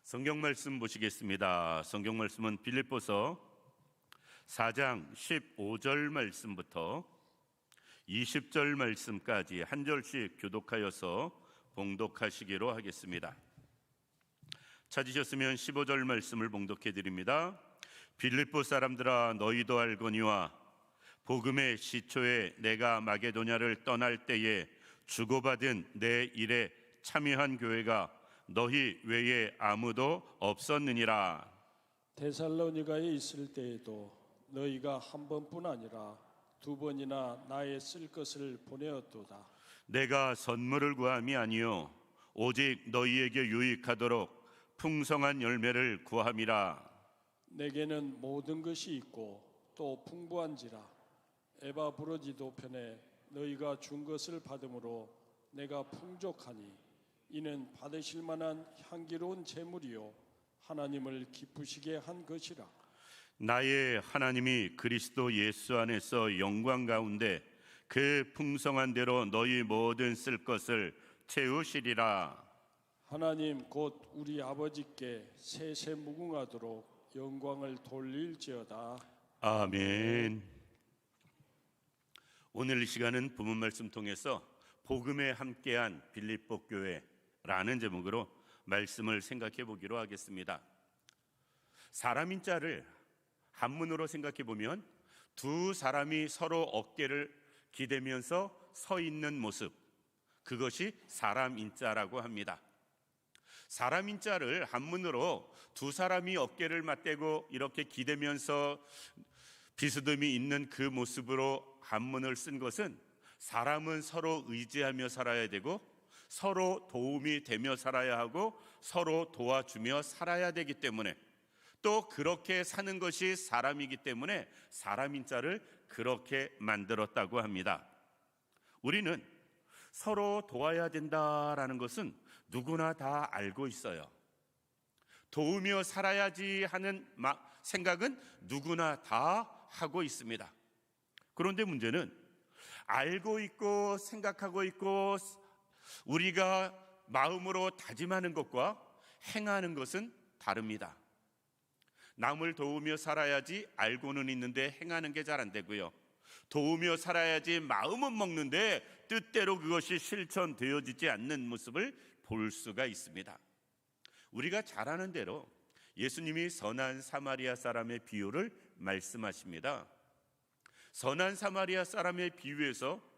성경 말씀 보시겠습니다. 성경 말씀은 빌립보서 4장 15절 말씀부터 20절 말씀까지 한 절씩 교독하여서 봉독하시기로 하겠습니다. 찾으셨으면 15절 말씀을 봉독해 드립니다. 빌립보 사람들아, 너희도 알거니와 복음의 시초에 내가 마게도냐를 떠날 때에 주고받은 내 일에 참여한 교회가 너희 외에 아무도 없었느니라. 데살로니가에 있을 때에도 너희가 한 번뿐 아니라 두 번이나 나의 쓸 것을 보내었도다. 내가 선물을 구함이 아니요 오직 너희에게 유익하도록 풍성한 열매를 구함이라. 내게는 모든 것이 있고 또 풍부한지라. 에바브로지도 편에 너희가 준 것을 받음으로 내가 풍족하니 이는 받으실 만한 향기로운 제물이요 하나님을 기쁘시게 한 것이라. 나의 하나님이 그리스도 예수 안에서 영광 가운데 그 풍성한 대로 너희 모든 쓸 것을 채우시리라. 하나님 곧 우리 아버지께 세세 무궁하도록 영광을 돌릴지어다. 아멘. 오늘 이 시간은 본문 말씀 통해서 복음에 함께한 빌립보 교회라는 제목으로 말씀을 생각해 보기로 하겠습니다. 사람 인자를 한문으로 생각해 보면 두 사람이 서로 어깨를 기대면서 서 있는 모습, 그것이 사람 인자라고 합니다. 사람 인자를 한문으로 두 사람이 어깨를 맞대고 이렇게 기대면서 비스듬히 있는 그 모습으로 한문을 쓴 것은 사람은 서로 의지하며 살아야 되고 서로 도움이 되며 살아야 하고 서로 도와주며 살아야 되기 때문에, 또 그렇게 사는 것이 사람이기 때문에 사람 인자를 그렇게 만들었다고 합니다. 우리는 서로 도와야 된다라는 것은 누구나 다 알고 있어요. 도우며 살아야지 하는 생각은 누구나 다 하고 있습니다. 그런데 문제는 알고 있고 생각하고 있고 우리가 마음으로 다짐하는 것과 행하는 것은 다릅니다. 남을 도우며 살아야지 알고는 있는데 행하는 게 잘 안 되고요, 도우며 살아야지 마음은 먹는데 뜻대로 그것이 실천되어지지 않는 모습을 볼 수가 있습니다. 우리가 잘 아는 대로 예수님이 선한 사마리아 사람의 비유를 말씀하십니다. 선한 사마리아 사람의 비유에서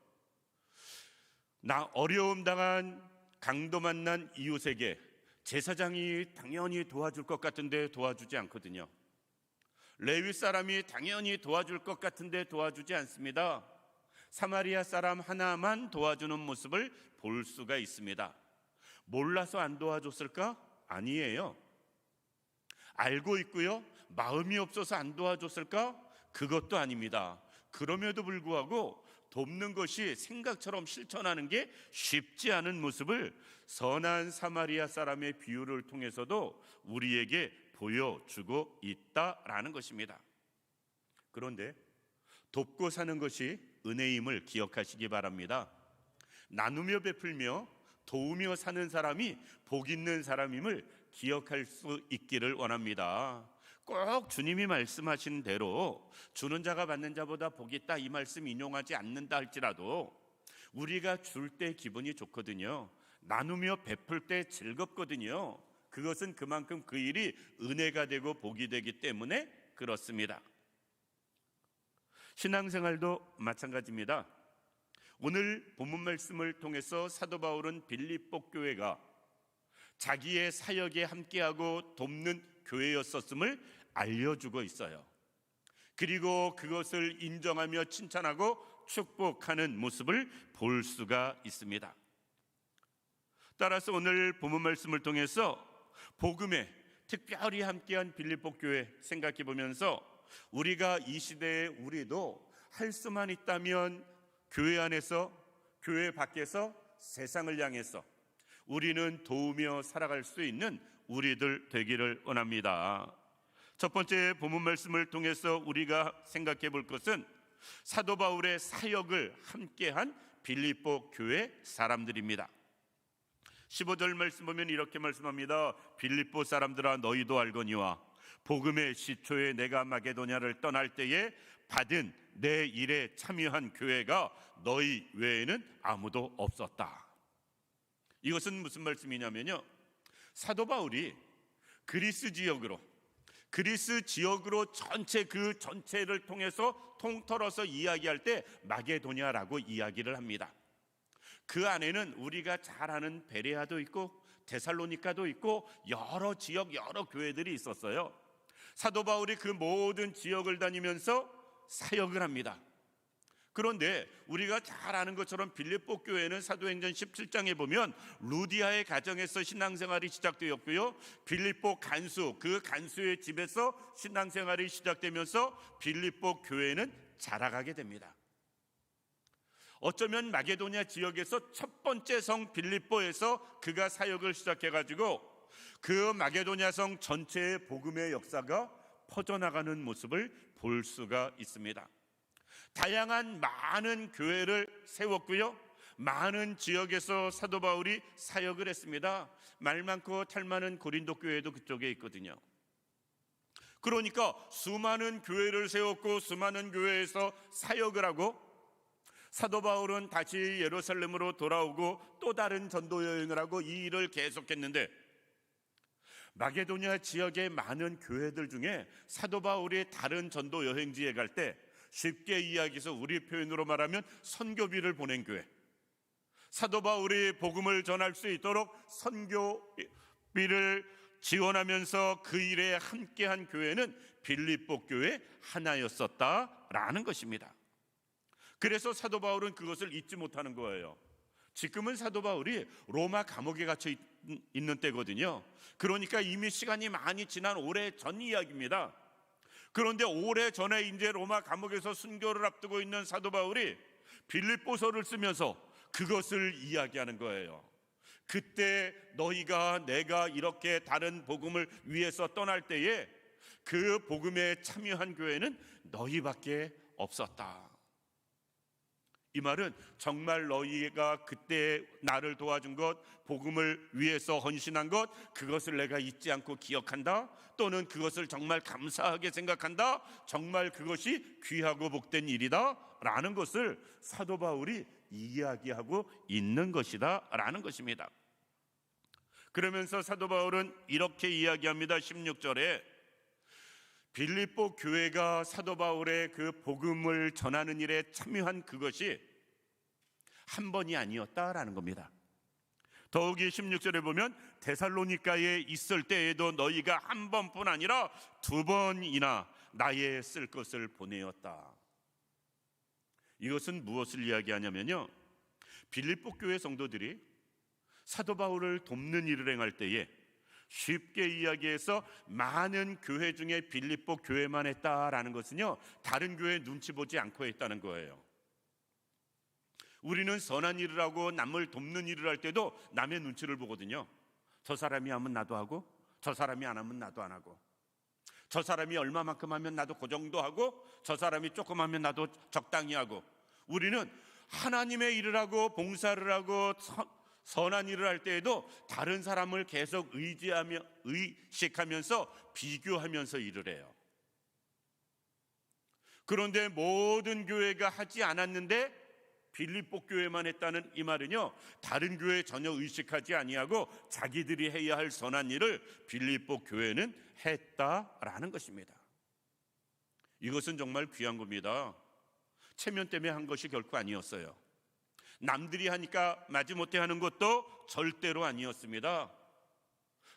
어려움 당한 강도 만난 이웃에게 제사장이 당연히 도와줄 것 같은데 도와주지 않거든요. 레위 사람이 당연히 도와줄 것 같은데 도와주지 않습니다. 사마리아 사람 하나만 도와주는 모습을 볼 수가 있습니다. 몰라서 안 도와줬을까? 아니에요. 알고 있고요, 마음이 없어서 안 도와줬을까? 그것도 아닙니다. 그럼에도 불구하고 돕는 것이 생각처럼 실천하는 게 쉽지 않은 모습을 선한 사마리아 사람의 비유를 통해서도 우리에게 보여주고 있다라는 것입니다. 그런데 돕고 사는 것이 은혜임을 기억하시기 바랍니다. 나누며 베풀며 도우며 사는 사람이 복 있는 사람임을 기억할 수 있기를 원합니다. 꼭 주님이 말씀하신 대로 주는 자가 받는 자보다 복이 있다, 이 말씀 인용하지 않는다 할지라도 우리가 줄 때 기분이 좋거든요. 나누며 베풀 때 즐겁거든요. 그것은 그만큼 그 일이 은혜가 되고 복이 되기 때문에 그렇습니다. 신앙생활도 마찬가지입니다. 오늘 본문 말씀을 통해서 사도 바울은 빌립보 교회가 자기의 사역에 함께하고 돕는 교회였었음을 알려주고 있어요. 그리고 그것을 인정하며 칭찬하고 축복하는 모습을 볼 수가 있습니다. 따라서 오늘 본문 말씀을 통해서 복음에 특별히 함께한 빌립보 교회 생각해 보면서 우리가 이 시대에 우리도 할 수만 있다면 교회 안에서, 교회 밖에서, 세상을 향해서 우리는 도우며 살아갈 수 있는 우리들 되기를 원합니다. 첫 번째 본문 말씀을 통해서 우리가 생각해 볼 것은 사도 바울의 사역을 함께한 빌립보 교회 사람들입니다. 15절 말씀 보면 이렇게 말씀합니다. 빌립보 사람들아 너희도 알거니와 복음의 시초에 내가 마게도냐를 떠날 때에 받은 내 일에 참여한 교회가 너희 외에는 아무도 없었다. 이것은 무슨 말씀이냐면요, 사도 바울이 그리스 지역으로 전체 그 전체를 통해서 통틀어서 이야기할 때 마게도냐라고 이야기를 합니다. 그 안에는 우리가 잘 아는 베레아도 있고 데살로니가도 있고 여러 지역 여러 교회들이 있었어요. 사도 바울이 그 모든 지역을 다니면서 사역을 합니다. 그런데 우리가 잘 아는 것처럼 빌립보 교회는 사도행전 17장에 보면 루디아의 가정에서 신앙생활이 시작되었고요, 빌립보 간수, 그 간수의 집에서 신앙생활이 시작되면서 빌립보 교회는 자라가게 됩니다. 어쩌면 마게도냐 지역에서 첫 번째 성 빌립보에서 그가 사역을 시작해가지고 그 마게도냐 성 전체의 복음의 역사가 퍼져나가는 모습을 볼 수가 있습니다. 다양한 많은 교회를 세웠고요, 많은 지역에서 사도 바울이 사역을 했습니다. 말 많고 탈 많은 고린도 교회도 그쪽에 있거든요. 그러니까 수많은 교회를 세웠고 수많은 교회에서 사역을 하고 사도 바울은 다시 예루살렘으로 돌아오고 또 다른 전도 여행을 하고 이 일을 계속했는데, 마게도냐 지역의 많은 교회들 중에 사도 바울이 다른 전도 여행지에 갈 때 쉽게 이야기해서 우리 표현으로 말하면 선교비를 보낸 교회, 사도 바울이 복음을 전할 수 있도록 선교비를 지원하면서 그 일에 함께한 교회는 빌립보 교회 하나였었다라는 것입니다. 그래서 사도 바울은 그것을 잊지 못하는 거예요. 지금은 사도 바울이 로마 감옥에 갇혀 있는 때거든요. 그러니까 이미 시간이 많이 지난 오래 전 이야기입니다. 그런데 오래 전에 이제 로마 감옥에서 순교를 앞두고 있는 사도 바울이 빌립보서를 쓰면서 그것을 이야기하는 거예요. 그때 내가 이렇게 다른 복음을 위해서 떠날 때에 그 복음에 참여한 교회는 너희밖에 없었다. 이 말은 정말 너희가 그때 나를 도와준 것, 복음을 위해서 헌신한 것, 그것을 내가 잊지 않고 기억한다, 또는 그것을 정말 감사하게 생각한다, 정말 그것이 귀하고 복된 일이다 라는 것을 사도 바울이 이야기하고 있는 것이다 라는 것입니다. 그러면서 사도 바울은 이렇게 이야기합니다. 16절에 빌립보 교회가 사도 바울의 그 복음을 전하는 일에 참여한 그것이 한 번이 아니었다라는 겁니다. 더욱이 16절에 보면 데살로니가에 있을 때에도 너희가 한 번뿐 아니라 두 번이나 나의 쓸 것을 보내었다. 이것은 무엇을 이야기하냐면요, 빌립보 교회 성도들이 사도 바울을 돕는 일을 행할 때에 쉽게 이야기해서 많은 교회 중에 빌립보 교회만 했다라는 것은요, 다른 교회 눈치 보지 않고 했다는 거예요. 우리는 선한 일을 하고 남을 돕는 일을 할 때도 남의 눈치를 보거든요. 저 사람이 하면 나도 하고, 저 사람이 안 하면 나도 안 하고, 저 사람이 얼마만큼 하면 나도 그 정도 하고, 저 사람이 조금 하면 나도 적당히 하고. 우리는 하나님의 일을 하고 봉사를 하고 선한 일을 할 때에도 다른 사람을 계속 의식하면서 비교하면서 일을 해요. 그런데 모든 교회가 하지 않았는데 빌립보 교회만 했다는 이 말은요, 다른 교회 전혀 의식하지 아니하고 자기들이 해야 할 선한 일을 빌립보 교회는 했다라는 것입니다. 이것은 정말 귀한 겁니다. 체면 때문에 한 것이 결코 아니었어요. 남들이 하니까 마지못해 하는 것도 절대로 아니었습니다.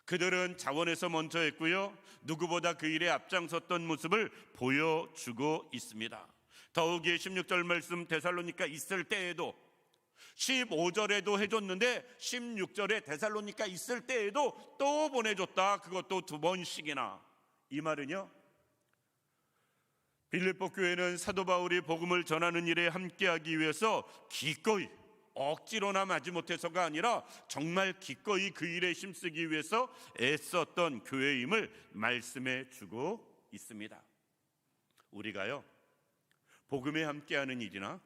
그들은 자원에서 먼저 했고요, 누구보다 그 일에 앞장섰던 모습을 보여주고 있습니다. 더욱이 16절 말씀 데살로니가 있을 때에도, 15절에도 해줬는데 16절에 데살로니가 있을 때에도 또 보내줬다. 그것도 두 번씩이나. 이 말은요, 빌립보 교회는 사도 바울이 복음을 전하는 일에 함께하기 위해서 기꺼이, 억지로나 마지못해서가 아니라 정말 기꺼이 그 일에 힘쓰기 위해서 애썼던 교회임을 말씀해 주고 있습니다. 우리가요, 복음에 함께하는 일이나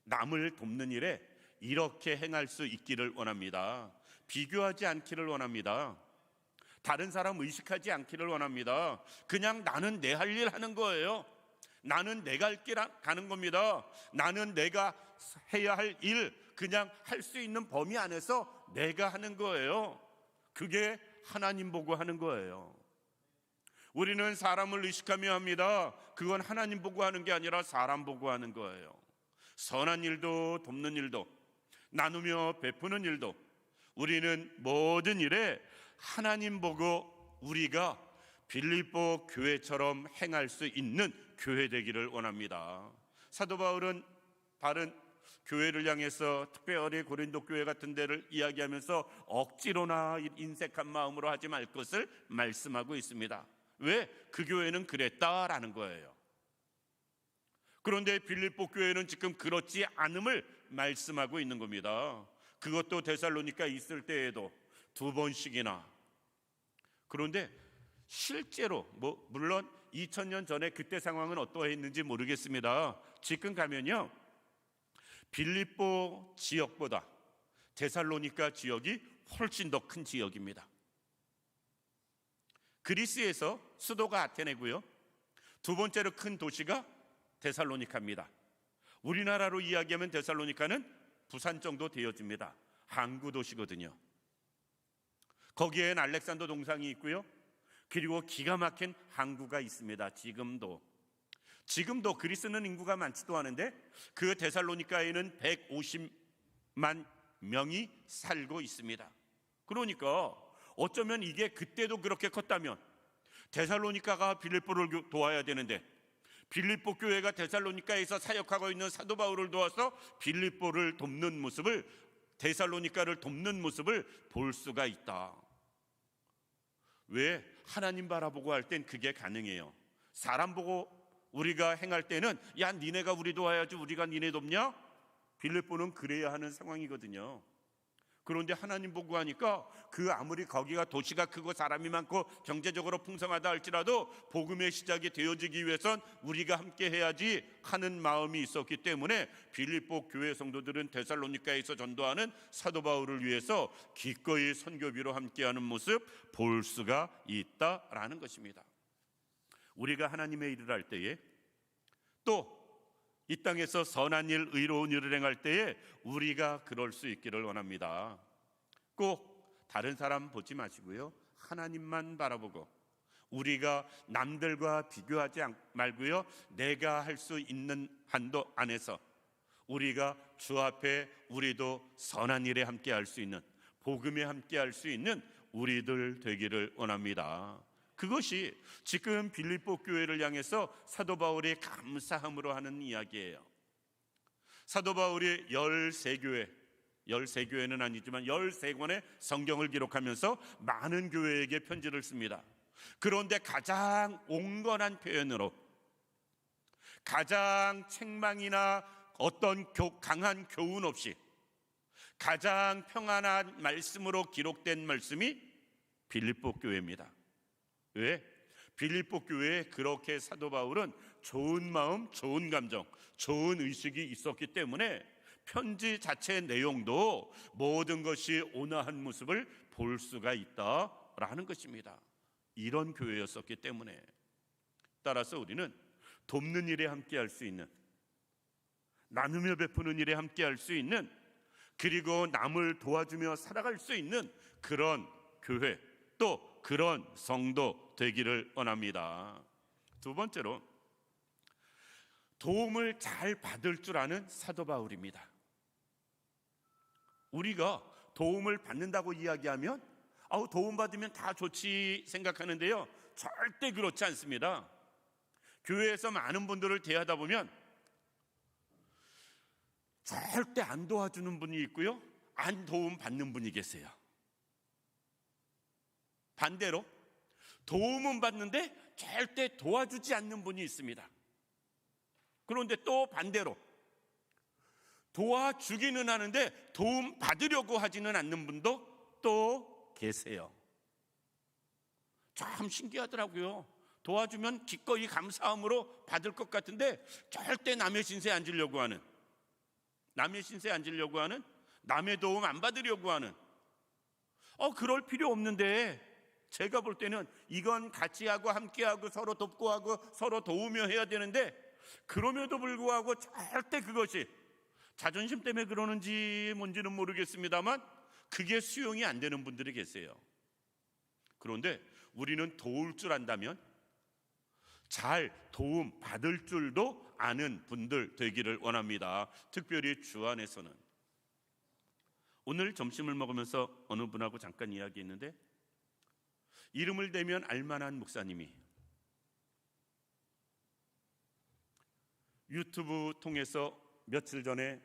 남을 돕는 일에 이렇게 행할 수 있기를 원합니다. 비교하지 않기를 원합니다. 다른 사람 의식하지 않기를 원합니다. 그냥 나는 내 할 일 하는 거예요. 나는 내가 할 길 가는 겁니다. 나는 내가 해야 할 일 그냥 할 수 있는 범위 안에서 내가 하는 거예요. 그게 하나님 보고 하는 거예요. 우리는 사람을 의식하며 합니다. 그건 하나님 보고 하는 게 아니라 사람 보고 하는 거예요. 선한 일도 돕는 일도 나누며 베푸는 일도 우리는 모든 일에 하나님 보고 우리가 빌립보 교회처럼 행할 수 있는 교회 되기를 원합니다. 사도 바울은 다른 교회를 향해서 특별히 고린도 교회 같은 데를 이야기하면서 억지로나 인색한 마음으로 하지 말 것을 말씀하고 있습니다. 왜? 그 교회는 그랬다라는 거예요. 그런데 빌립보 교회는 지금 그렇지 않음을 말씀하고 있는 겁니다. 그것도 데살로니가 있을 때에도 2번씩이나. 그런데 실제로 물론 2000년 전에 그때 상황은 어떠했는지 모르겠습니다. 지금 가면요 빌립보 지역보다 데살로니가 지역이 훨씬 더 큰 지역입니다. 그리스에서 수도가 아테네고요, 두 번째로 큰 도시가 데살로니카입니다. 우리나라로 이야기하면 데살로니카는 부산 정도 되어집니다. 항구 도시거든요. 거기엔 알렉산더 동상이 있고요, 그리고 기가 막힌 항구가 있습니다. 지금도 그리스는 인구가 많지도 않은데 그 데살로니카에는 150만 명이 살고 있습니다. 그러니까 어쩌면 이게 그때도 그렇게 컸다면 데살로니카가 빌립보를 도와야 되는데 빌립보 교회가 데살로니카에서 사역하고 있는 사도 바울을 도와서 빌립보를 돕는 모습을, 데살로니카를 돕는 모습을 볼 수가 있다. 왜? 하나님 바라보고 할 땐 그게 가능해요. 사람 보고 우리가 행할 때는 야 니네가 우리 도와야지 우리가 니네 돕냐? 빌립보는 그래야 하는 상황이거든요. 그런데 하나님 보고 하니까 그 아무리 거기가 도시가 크고 사람이 많고 경제적으로 풍성하다 할지라도 복음의 시작이 되어지기 위해선 우리가 함께 해야지 하는 마음이 있었기 때문에 빌립보 교회 성도들은 데살로니카에서 전도하는 사도 바울을 위해서 기꺼이 선교비로 함께하는 모습 볼 수가 있다라는 것입니다. 우리가 하나님의 일을 할 때에 또 이 땅에서 선한 일, 의로운 일을 행할 때에 우리가 그럴 수 있기를 원합니다. 꼭 다른 사람 보지 마시고요, 하나님만 바라보고 우리가 남들과 비교하지 말고요, 내가 할 수 있는 한도 안에서 우리가 주 앞에 우리도 선한 일에 함께 할 수 있는, 복음에 함께 할 수 있는 우리들 되기를 원합니다. 그것이 지금 빌립보 교회를 향해서 사도 바울이 감사함으로 하는 이야기예요. 사도 바울이 13교회는 아니지만 13권의 성경을 기록하면서 많은 교회에게 편지를 씁니다. 그런데 가장 온건한 표현으로, 가장 책망이나 어떤 강한 교훈 없이 가장 평안한 말씀으로 기록된 말씀이 빌립보 교회입니다. 왜? 빌립보 교회에 그렇게 사도 바울은 좋은 마음, 좋은 감정, 좋은 의식이 있었기 때문에 편지 자체의 내용도 모든 것이 온화한 모습을 볼 수가 있다라는 것입니다. 이런 교회였었기 때문에, 따라서 우리는 돕는 일에 함께 할 수 있는, 나누며 베푸는 일에 함께 할 수 있는, 그리고 남을 도와주며 살아갈 수 있는 그런 교회, 또 그런 성도 되기를 원합니다. 두 번째로, 도움을 잘 받을 줄 아는 사도 바울입니다. 우리가 도움을 받는다고 이야기하면 도움 받으면 다 좋지 생각하는데요, 절대 그렇지 않습니다. 교회에서 많은 분들을 대하다 보면 절대 안 도와주는 분이 있고요, 안 도움 받는 분이 계세요. 반대로 도움은 받는데 절대 도와주지 않는 분이 있습니다. 그런데 또 반대로 도와주기는 하는데 도움 받으려고 하지는 않는 분도 또 계세요. 참 신기하더라고요. 도와주면 기꺼이 감사함으로 받을 것 같은데 절대 남의 신세에 앉으려고 하는, 남의 신세에 앉으려고 하는, 남의 도움 안 받으려고 하는, 그럴 필요 없는데, 제가 볼 때는 이건 같이 하고 함께하고 서로 돕고 하고 서로 도우며 해야 되는데, 그럼에도 불구하고 절대 그것이 자존심 때문에 그러는지 뭔지는 모르겠습니다만 그게 수용이 안 되는 분들이 계세요. 그런데 우리는 도울 줄 안다면 잘 도움 받을 줄도 아는 분들 되기를 원합니다. 특별히 주 안에서는. 오늘 점심을 먹으면서 어느 분하고 잠깐 이야기했는데, 이름을 대면 알만한 목사님이 유튜브 통해서 며칠 전에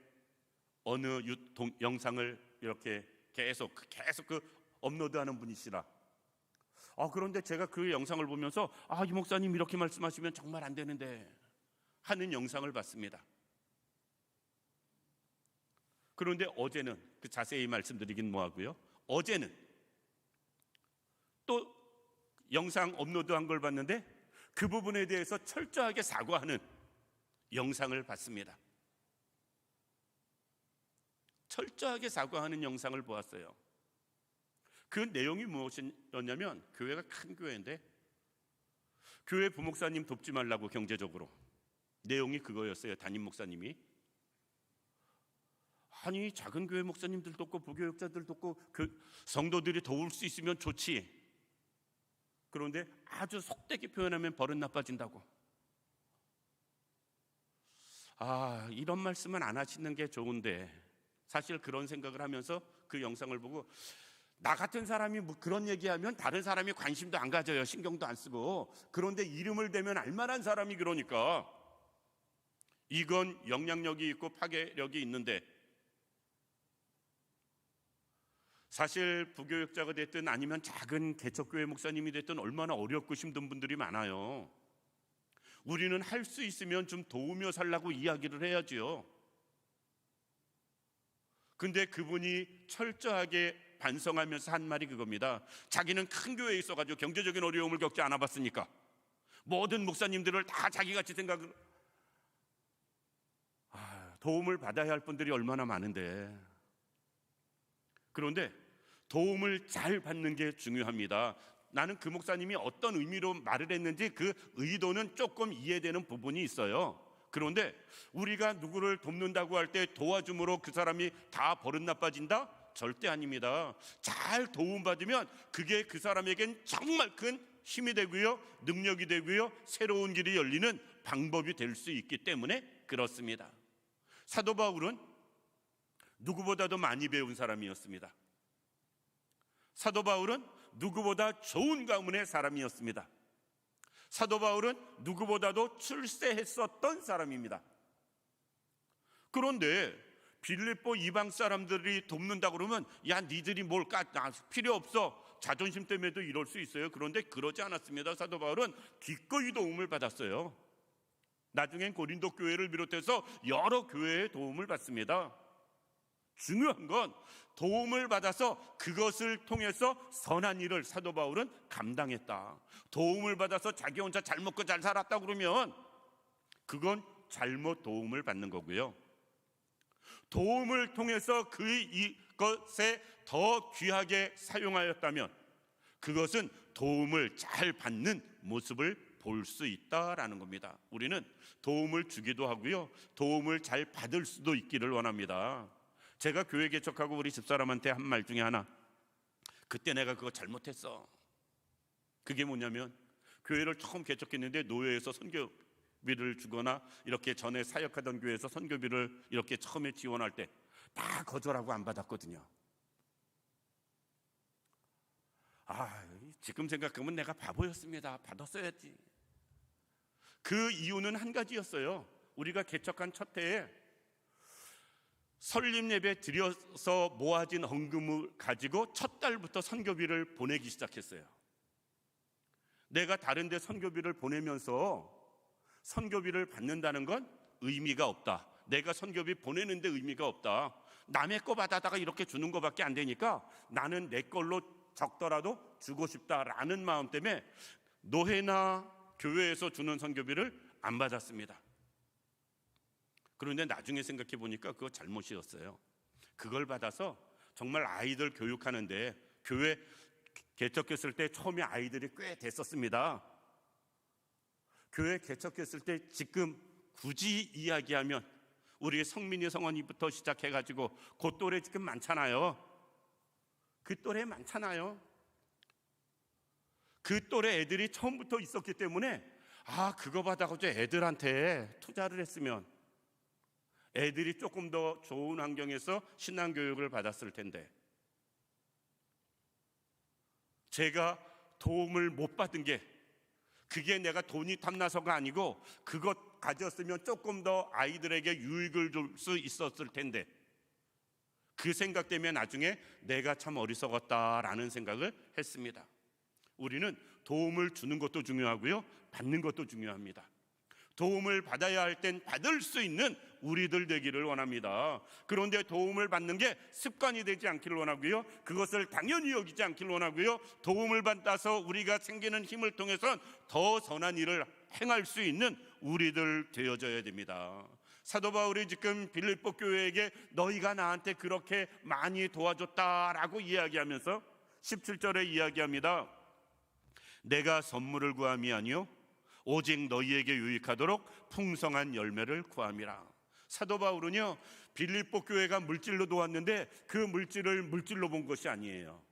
어느 영상을 이렇게 계속 그 업로드하는 분이시라. 그런데 제가 그 영상을 보면서 이 목사님 이렇게 말씀하시면 정말 안 되는데 하는 영상을 봤습니다. 그런데 어제는, 그 자세히 말씀드리긴 뭐하고요, 어제는 또 영상 업로드한 걸 봤는데 그 부분에 대해서 철저하게 사과하는 영상을 봤습니다. 철저하게 사과하는 영상을 보았어요. 그 내용이 무엇이었냐면, 교회가 큰 교회인데 교회 부목사님 돕지 말라고, 경제적으로. 내용이 그거였어요. 담임 목사님이 아니, 작은 교회 목사님들 돕고 부교육자들 돕고 그 성도들이 도울 수 있으면 좋지. 그런데 아주 속되게 표현하면 버릇 나빠진다고. 이런 말씀은 안 하시는 게 좋은데, 사실 그런 생각을 하면서 그 영상을 보고, 나 같은 사람이 뭐 그런 얘기하면 다른 사람이 관심도 안 가져요. 신경도 안 쓰고. 그런데 이름을 대면 알만한 사람이 그러니까 이건 영향력이 있고 파괴력이 있는데, 사실 부교육자가 됐든 아니면 작은 개척교회 목사님이 됐든 얼마나 어렵고 힘든 분들이 많아요. 우리는 할 수 있으면 좀 도우며 살라고 이야기를 해야지요. 근데 그분이 철저하게 반성하면서 한 말이 그겁니다. 자기는 큰 교회에 있어가지고 경제적인 어려움을 겪지 않아 봤으니까 모든 목사님들을 다 자기같이 생각을, 도움을 받아야 할 분들이 얼마나 많은데. 그런데 도움을 잘 받는 게 중요합니다. 나는 그 목사님이 어떤 의미로 말을 했는지 그 의도는 조금 이해되는 부분이 있어요. 그런데 우리가 누구를 돕는다고 할 때 도와줌으로 그 사람이 다 버릇 나빠진다? 절대 아닙니다. 잘 도움받으면 그게 그 사람에겐 정말 큰 힘이 되고요, 능력이 되고요, 새로운 길이 열리는 방법이 될 수 있기 때문에 그렇습니다. 사도 바울은 누구보다도 많이 배운 사람이었습니다. 사도 바울은 누구보다 좋은 가문의 사람이었습니다. 사도 바울은 누구보다도 출세했었던 사람입니다. 그런데 빌립보 이방 사람들이 돕는다 그러면, 야, 니들이 뭘까? 필요 없어. 자존심 때문에도 이럴 수 있어요. 그런데 그러지 않았습니다. 사도 바울은 기꺼이 도움을 받았어요. 나중엔 고린도 교회를 비롯해서 여러 교회의 도움을 받습니다. 중요한 건 도움을 받아서 그것을 통해서 선한 일을 사도 바울은 감당했다. 도움을 받아서 자기 혼자 잘 먹고 잘 살았다 그러면 그건 잘못 도움을 받는 거고요. 도움을 통해서 이것에 더 귀하게 사용하였다면 그것은 도움을 잘 받는 모습을 볼 수 있다라는 겁니다. 우리는 도움을 주기도 하고요, 도움을 잘 받을 수도 있기를 원합니다. 제가 교회 개척하고 우리 집사람한테 한 말 중에 하나, 그때 내가 그거 잘못했어. 그게 뭐냐면, 교회를 처음 개척했는데 노회에서 선교비를 주거나 이렇게 전에 사역하던 교회에서 선교비를 이렇게 처음에 지원할 때 다 거절하고 안 받았거든요. 지금 생각하면 내가 바보였습니다. 받았어야지. 그 이유는 한 가지였어요. 우리가 개척한 첫 해에 설립 예배 드려서 모아진 헌금을 가지고 첫 달부터 선교비를 보내기 시작했어요. 내가 다른 데 선교비를 보내면서 선교비를 받는다는 건 의미가 없다. 내가 선교비 보내는데 의미가 없다. 남의 거 받아다가 이렇게 주는 거밖에 안 되니까 나는 내 걸로 적더라도 주고 싶다라는 마음 때문에 노회나 교회에서 주는 선교비를 안 받았습니다. 그런데 나중에 생각해 보니까 그거 잘못이었어요. 그걸 받아서 정말 아이들 교육하는데 교회 개척했을 때 처음에 아이들이 꽤 됐었습니다. 교회 개척했을 때 지금 굳이 이야기하면 우리 성민이 성원이부터 시작해가지고 그 또래 지금 많잖아요. 그 또래 많잖아요. 그 또래 애들이 처음부터 있었기 때문에 그거 받아가지고 애들한테 투자를 했으면 애들이 조금 더 좋은 환경에서 신앙교육을 받았을 텐데, 제가 도움을 못 받은 게 그게 내가 돈이 탐나서가 아니고 그것 가졌으면 조금 더 아이들에게 유익을 줄 수 있었을 텐데, 그 생각 때문에 나중에 내가 참 어리석었다라는 생각을 했습니다. 우리는 도움을 주는 것도 중요하고요, 받는 것도 중요합니다. 도움을 받아야 할 땐 받을 수 있는 우리들 되기를 원합니다. 그런데 도움을 받는 게 습관이 되지 않기를 원하고요, 그것을 당연히 여기지 않기를 원하고요, 도움을 받아서 우리가 생기는 힘을 통해서 더 선한 일을 행할 수 있는 우리들 되어져야 됩니다. 사도 바울이 지금 빌립보 교회에게 너희가 나한테 그렇게 많이 도와줬다라고 이야기하면서 17절에 이야기합니다. 내가 선물을 구함이 아니요 오직 너희에게 유익하도록 풍성한 열매를 구함이라. 사도 바울은요, 빌립보 교회가 물질로 도왔는데 그 물질을 물질로 본 것이 아니에요.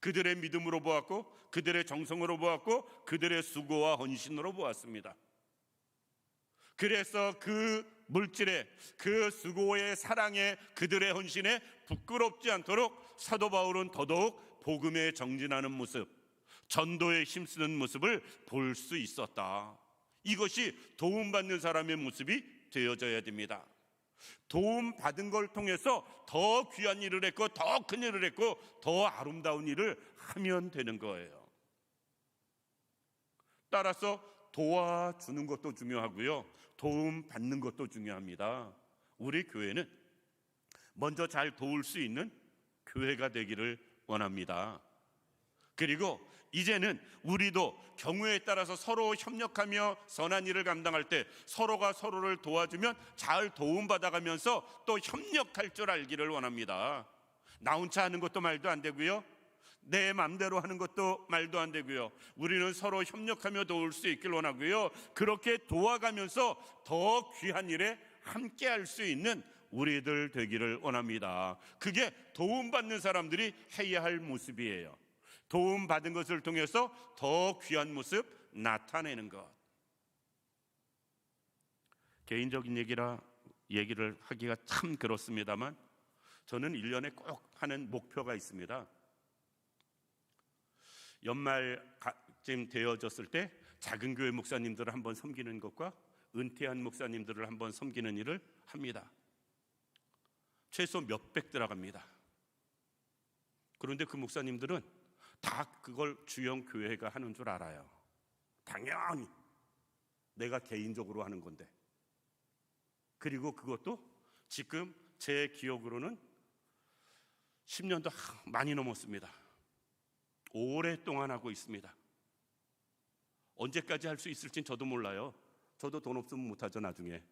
그들의 믿음으로 보았고, 그들의 정성으로 보았고, 그들의 수고와 헌신으로 보았습니다. 그래서 그 물질에, 그 수고의 사랑에, 그들의 헌신에 부끄럽지 않도록 사도 바울은 더더욱 복음에 정진하는 모습, 전도에 힘쓰는 모습을 볼 수 있었다. 이것이 도움받는 사람의 모습이 되어져야 됩니다. 도움받은 걸 통해서 더 귀한 일을 했고, 더 큰 일을 했고, 더 아름다운 일을 하면 되는 거예요. 따라서 도와주는 것도 중요하고요, 도움받는 것도 중요합니다. 우리 교회는 먼저 잘 도울 수 있는 교회가 되기를 원합니다. 그리고 이제는 우리도 경우에 따라서 서로 협력하며 선한 일을 감당할 때 서로가 서로를 도와주면 잘 도움받아가면서 또 협력할 줄 알기를 원합니다. 나 혼자 하는 것도 말도 안 되고요, 내 마음대로 하는 것도 말도 안 되고요, 우리는 서로 협력하며 도울 수 있길 원하고요, 그렇게 도와가면서 더 귀한 일에 함께 할 수 있는 우리들 되기를 원합니다. 그게 도움받는 사람들이 해야 할 모습이에요. 도움받은 것을 통해서 더 귀한 모습 나타내는 것. 개인적인 얘기를 하기가 참 그렇습니다만, 저는 1년에 꼭 하는 목표가 있습니다. 연말쯤 되어졌을 때 작은 교회 목사님들을 한번 섬기는 것과 은퇴한 목사님들을 한번 섬기는 일을 합니다. 최소 몇백 들어갑니다. 그런데 그 목사님들은 다 그걸 주영 교회가 하는 줄 알아요. 당연히 내가 개인적으로 하는 건데. 그리고 그것도 지금 제 기억으로는 10년도 많이 넘었습니다. 오랫동안 하고 있습니다. 언제까지 할 수 있을진 저도 몰라요. 저도 돈 없으면 못하죠, 나중에.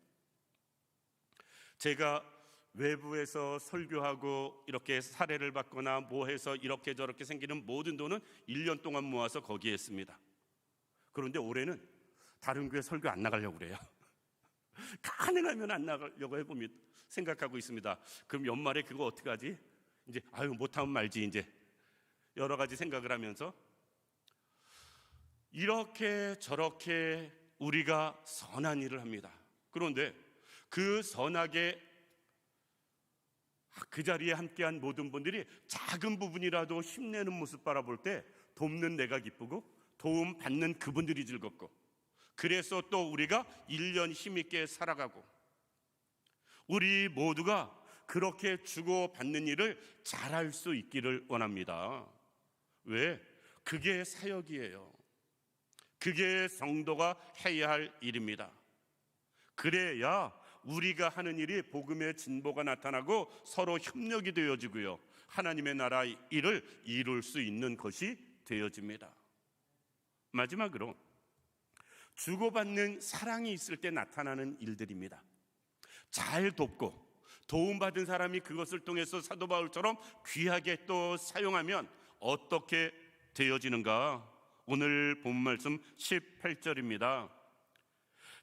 제가 외부에서 설교하고 이렇게 사례를 받거나 뭐 해서 이렇게 저렇게 생기는 모든 돈은 1년 동안 모아서 거기에 씁니다. 그런데 올해는 다른 교회 설교 안 나가려고 그래요. 가능하면 안 나가려고 해봅니다. 생각하고 있습니다. 그럼 연말에 그거 어떻게 하지? 이제 못하면 말지, 이제 여러 가지 생각을 하면서 이렇게 저렇게 우리가 선한 일을 합니다. 그런데 그 선하게 그 자리에 함께한 모든 분들이 작은 부분이라도 힘내는 모습 바라볼 때 돕는 내가 기쁘고 도움 받는 그분들이 즐겁고, 그래서 또 우리가 1년 힘있게 살아가고, 우리 모두가 그렇게 주고받는 일을 잘할 수 있기를 원합니다. 왜? 그게 사역이에요. 그게 성도가 해야 할 일입니다. 그래야 우리가 하는 일이 복음의 진보가 나타나고 서로 협력이 되어지고요, 하나님의 나라 일을 이룰 수 있는 것이 되어집니다. 마지막으로 주고받는 사랑이 있을 때 나타나는 일들입니다. 잘 돕고 도움받은 사람이 그것을 통해서 사도 바울처럼 귀하게 또 사용하면 어떻게 되어지는가? 오늘 본 말씀 18절입니다.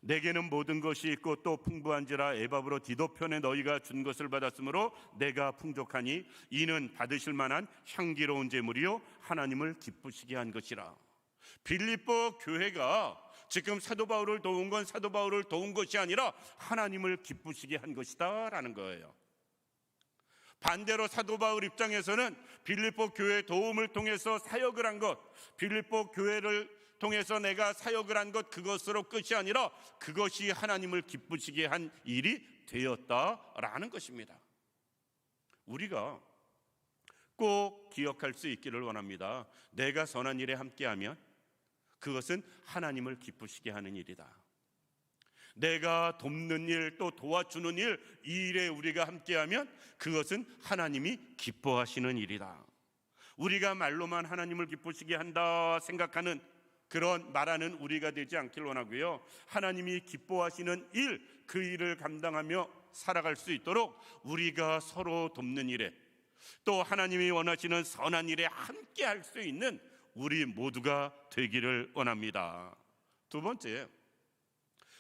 내게는 모든 것이 있고 또 풍부한지라 에바브로 디도편에 너희가 준 것을 받았으므로 내가 풍족하니 이는 받으실 만한 향기로운 제물이요 하나님을 기쁘시게 한 것이라. 빌립보 교회가 지금 사도 바울을 도운 건 사도 바울을 도운 것이 아니라 하나님을 기쁘시게 한 것이다 라는 거예요. 반대로 사도 바울 입장에서는 빌립보 교회 도움을 통해서 사역을 한 것, 빌립보 교회를 통해서 내가 사역을 한 것, 그것으로 끝이 아니라 그것이 하나님을 기쁘시게 한 일이 되었다라는 것입니다. 우리가 꼭 기억할 수 있기를 원합니다. 내가 선한 일에 함께하면 그것은 하나님을 기쁘시게 하는 일이다. 내가 돕는 일, 또 도와주는 일, 이 일에 우리가 함께하면 그것은 하나님이 기뻐하시는 일이다. 우리가 말로만 하나님을 기쁘시게 한다 생각하는 그런 말하는 우리가 되지 않길 원하고요. 하나님이 기뻐하시는 일, 그 일을 감당하며 살아갈 수 있도록 우리가 서로 돕는 일에, 또 하나님이 원하시는 선한 일에 함께 할 수 있는 우리 모두가 되기를 원합니다. 두 번째,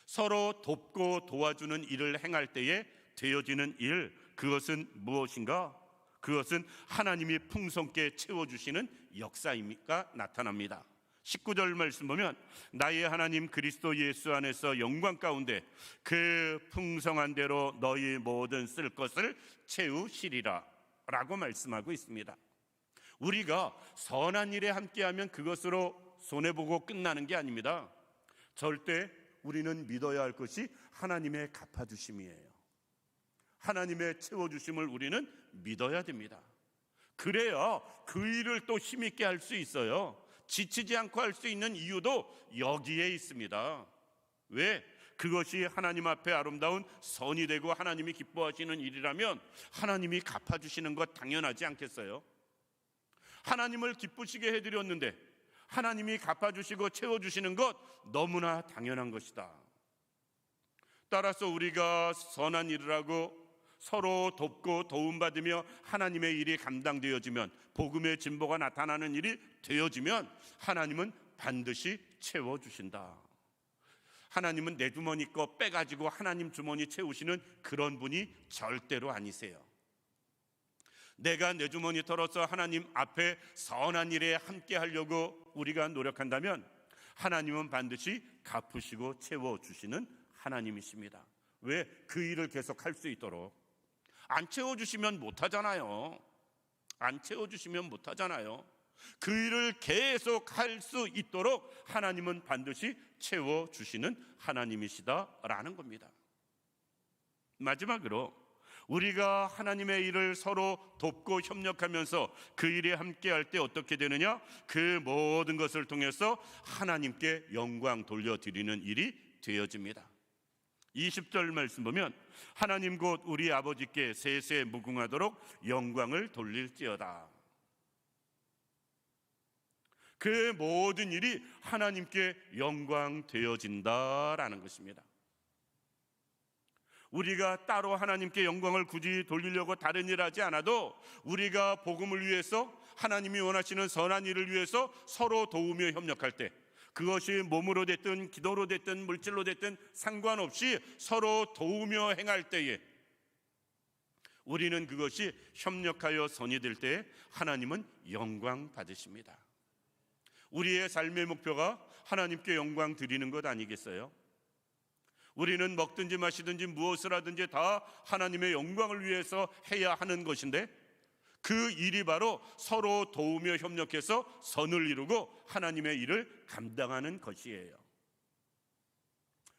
서로 돕고 도와주는 일을 행할 때에 되어지는 일, 그것은 무엇인가? 그것은 하나님이 풍성케 채워주시는 역사입니까? 나타납니다. 19절 말씀 보면 나의 하나님 그리스도 예수 안에서 영광 가운데 그 풍성한 대로 너희 모든 쓸 것을 채우시리라 라고 말씀하고 있습니다. 우리가 선한 일에 함께하면 그것으로 손해보고 끝나는 게 아닙니다. 절대 우리는 믿어야 할 것이 하나님의 갚아주심이에요. 하나님의 채워주심을 우리는 믿어야 됩니다. 그래야 그 일을 또 힘있게 할 수 있어요. 지치지 않고 할 수 있는 이유도 여기에 있습니다. 왜? 그것이 하나님 앞에 아름다운 선이 되고 하나님이 기뻐하시는 일이라면 하나님이 갚아주시는 것 당연하지 않겠어요? 하나님을 기쁘시게 해드렸는데 하나님이 갚아주시고 채워주시는 것 너무나 당연한 것이다. 따라서 우리가 선한 일을 하고 서로 돕고 도움받으며 하나님의 일이 감당되어지면, 복음의 진보가 나타나는 일이 되어지면 하나님은 반드시 채워주신다. 하나님은 내 주머니 거 빼가지고 하나님 주머니 채우시는 그런 분이 절대로 아니세요. 내가 내 주머니 털어서 하나님 앞에 선한 일에 함께 하려고 우리가 노력한다면 하나님은 반드시 갚으시고 채워주시는 하나님이십니다. 왜? 그 일을 계속 할 수 있도록. 안 채워주시면 못하잖아요. 안 채워주시면 못하잖아요. 그 일을 계속 할 수 있도록 하나님은 반드시 채워주시는 하나님이시다라는 겁니다. 마지막으로 우리가 하나님의 일을 서로 돕고 협력하면서 그 일에 함께할 때 어떻게 되느냐? 그 모든 것을 통해서 하나님께 영광 돌려드리는 일이 되어집니다. 20절 말씀 보면 하나님 곧 우리 아버지께 세세 무궁하도록 영광을 돌릴지어다. 그 모든 일이 하나님께 영광 되어진다라는 것입니다. 우리가 따로 하나님께 영광을 굳이 돌리려고 다른 일 하지 않아도 우리가 복음을 위해서, 하나님이 원하시는 선한 일을 위해서 서로 도우며 협력할 때, 그것이 몸으로 됐든 기도로 됐든 물질로 됐든 상관없이 서로 도우며 행할 때에 우리는 그것이 협력하여 선이 될 때에 하나님은 영광 받으십니다. 우리의 삶의 목표가 하나님께 영광 드리는 것 아니겠어요? 우리는 먹든지 마시든지 무엇을 하든지 다 하나님의 영광을 위해서 해야 하는 것인데, 그 일이 바로 서로 도우며 협력해서 선을 이루고 하나님의 일을 감당하는 것이에요.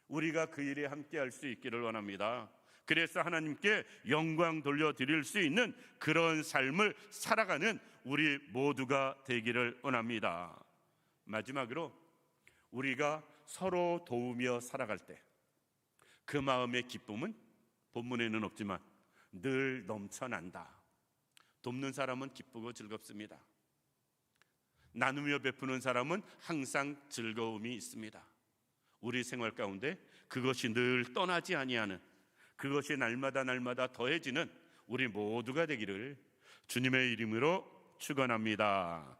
우리가 그 일에 함께 할 수 있기를 원합니다. 그래서 하나님께 영광 돌려드릴 수 있는 그런 삶을 살아가는 우리 모두가 되기를 원합니다. 마지막으로 우리가 서로 도우며 살아갈 때 그 마음의 기쁨은 본문에는 없지만 늘 넘쳐난다. 돕는 사람은 기쁘고 즐겁습니다. 나누며 베푸는 사람은 항상 즐거움이 있습니다. 우리 생활 가운데 그것이 늘 떠나지 아니하는 그것이 날마다 더해지는 우리 모두가 되기를 주님의 이름으로 축원합니다.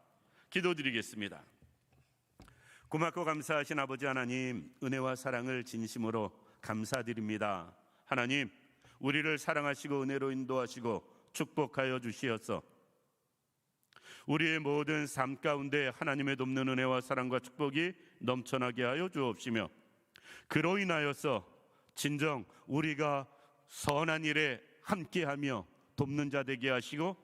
기도드리겠습니다. 고맙고 감사하신 아버지 하나님, 은혜와 사랑을 진심으로 감사드립니다. 하나님, 우리를 사랑하시고 은혜로 인도하시고 축복하여 주시어서 우리의 모든 삶 가운데 하나님의 돕는 은혜와 사랑과 축복이 넘쳐나게 하여 주옵시며, 그로 인하여서 진정 우리가 선한 일에 함께하며 돕는 자 되게 하시고,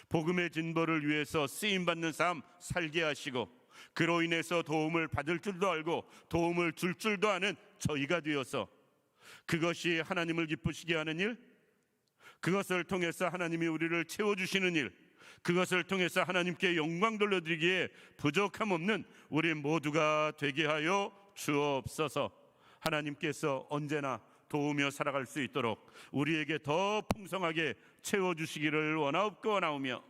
복음의 진보를 위해서 쓰임받는 삶 살게 하시고, 그로 인해서 도움을 받을 줄도 알고 도움을 줄 줄도 아는 저희가 되어서 그것이 하나님을 기쁘시게 하는 일, 그것을 통해서 하나님이 우리를 채워주시는 일, 그것을 통해서 하나님께 영광 돌려드리기에 부족함 없는 우리 모두가 되게 하여 주옵소서. 하나님께서 언제나 도우며 살아갈 수 있도록 우리에게 더 풍성하게 채워주시기를 원하옵고 원하오며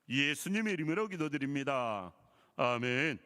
예수님의 이름으로 기도드립니다. 아멘.